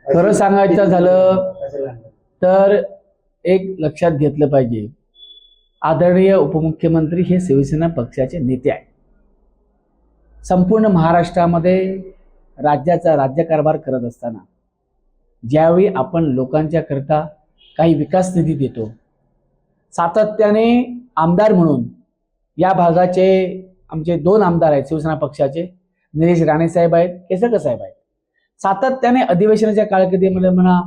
खरं सांगायचं झालं तर एक लक्षात घेतलं पाहिजे, आदरणीय उपमुख्यमंत्री हे शिवसेना पक्षाचे नेते आहेत. संपूर्ण महाराष्ट्रामध्ये राज्याचा राज्यकारभार करत असताना ज्यावेळी आपण लोकांच्या करता काही विकास निधी देतो, सातत्याने आमदार म्हणून या भागाचे आमचे 2 आमदार आहेत शिवसेना पक्षाचे, निलेश राणे साहेब आहेत, केसरकर साहेब आहेत. सातत्याने अधिवेशनाच्या काळामध्ये म्हणा,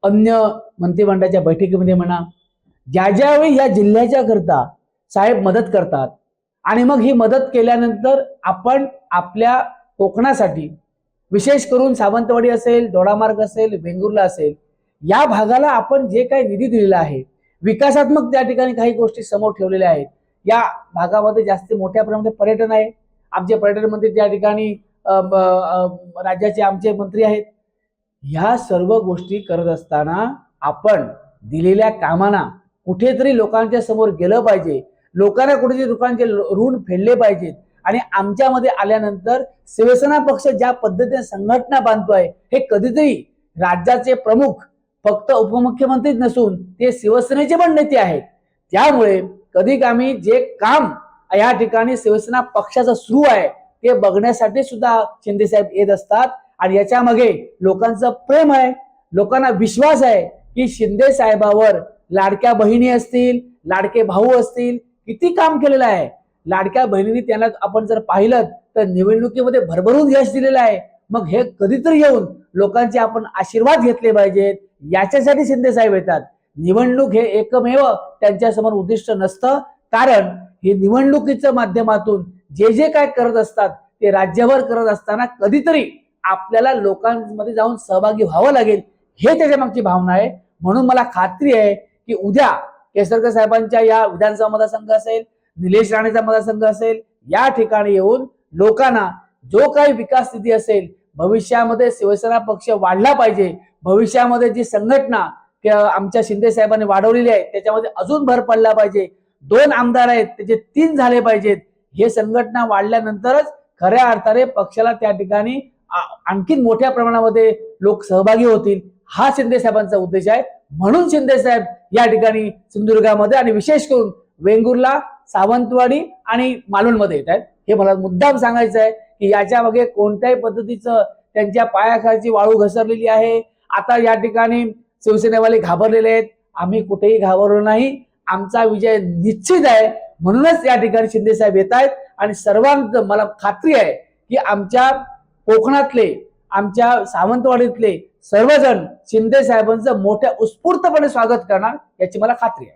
अन्य मंत्रिमंडळाच्या बैठकीमध्ये म्हणा, ज्यावेळी या जिल्ह्याच्या करता साहेब मदत करतात आणि मग ही मदत केल्यानंतर आपण आपल्या कोकणासाठी, विशेष करून सावंतवाडी असेल, दोडामार्ग असेल, वेंगुर्ला असेल, या भागाला आपण जे काही निधी दिलेला आहे, विकासात्मक त्या ठिकाणी काही गोष्टी समोर ठेवलेल्या आहेत. या भागामध्ये जास्त मोठ्या प्रमाणात पर्यटन आहे. आमचे पर्यटन मंत्री त्या ठिकाणी राज्याचे आमचे मंत्री आहेत. ह्या सर्व गोष्टी करत असताना आपण दिलेल्या कामांना कुठेतरी लोकांच्या समोर गेलं पाहिजे, लोकांना कुठेतरी लोकांचे ऋण फेडले पाहिजेत. आणि आमच्यामध्ये आल्यानंतर शिवसेना पक्ष ज्या पद्धतीने संघटना बांधतोय, हे कधीतरी राज्याचे प्रमुख फक्त उपमुख्यमंत्रीच नसून ते शिवसेनेचे पण नेते आहेत. त्यामुळे कधी आम्ही जे काम या ठिकाणी शिवसेना पक्षाचं सुरू आहे ते बघण्यासाठी सुद्धा शिंदे साहेब येत असतात. आणि याच्या मागे लोकांचं प्रेम आहे, लोकांना विश्वास आहे की शिंदे साहेबावर लाडक्या बहिणी असतील, लाडके भाऊ असतील, किती काम केलेलं आहे. लाडक्या बहिणींनी त्यांना आपण जर पाहिलं तर निवडणुकीमध्ये भरभरून यश दिलेलं आहे. मग हे कधीतरी येऊन लोकांचे आपण आशीर्वाद घेतले पाहिजेत, याच्यासाठी शिंदे साहेब येतात. निवडणूक हे एकमेव त्यांच्यासमोर उद्दिष्ट नसतं, कारण हे निवडणुकीच्या माध्यमातून जे जे काय करत असतात ते राज्यभर करत असताना कधीतरी आपल्याला लोकांमध्ये जाऊन सहभागी व्हावं लागेल, हे त्याच्या मागची भावना आहे. म्हणून मला खात्री आहे की उद्या केसरकर साहेबांच्या या विधानसभा मतदारसंघ असेल, निलेश राणेचा मतदारसंघ असेल, या ठिकाणी येऊन लोकांना जो काही विकास निधी असेल, भविष्यामध्ये शिवसेना पक्ष वाढला पाहिजे, भविष्यामध्ये जी संघटना आमच्या शिंदे साहेबांनी वाढवलेली आहे त्याच्यामध्ये अजून भर पडला पाहिजे. 2 आमदार आहेत त्याचे 3 झाले पाहिजेत. हे संघटना वाढल्यानंतरच खऱ्या अर्थाने पक्षाला त्या ठिकाणी आणखीन मोठ्या प्रमाणामध्ये लोक सहभागी होतील, हा शिंदे साहेबांचा उद्देश आहे. म्हणून शिंदे साहेब या ठिकाणी सिंधुदुर्गामध्ये आणि विशेष करून वेंगुर्ला, सावंतवाडी आणि मालवणमध्ये येत आहेत. हे मला मुद्दाम सांगायचं आहे की याच्या मागे कोणत्याही पद्धतीचं त्यांच्या पायाखालची वाळू घसरलेली आहे. आता या ठिकाणी शिवसेनेवाले घाबरलेले आहेत. आम्ही कुठेही घाबरलो नाही, आमचा विजय निश्चित आहे. म्हणूनच या ठिकाणी शिंदे साहेब येत आहेत. आणि सर्वांचं मला खात्री आहे की आमच्या कोकणातले, आमच्या सावंतवाडीतले सर्वजण शिंदे साहेबांचं मोठ्या उत्स्फूर्तपणे स्वागत करणार, याची मला खात्री आहे.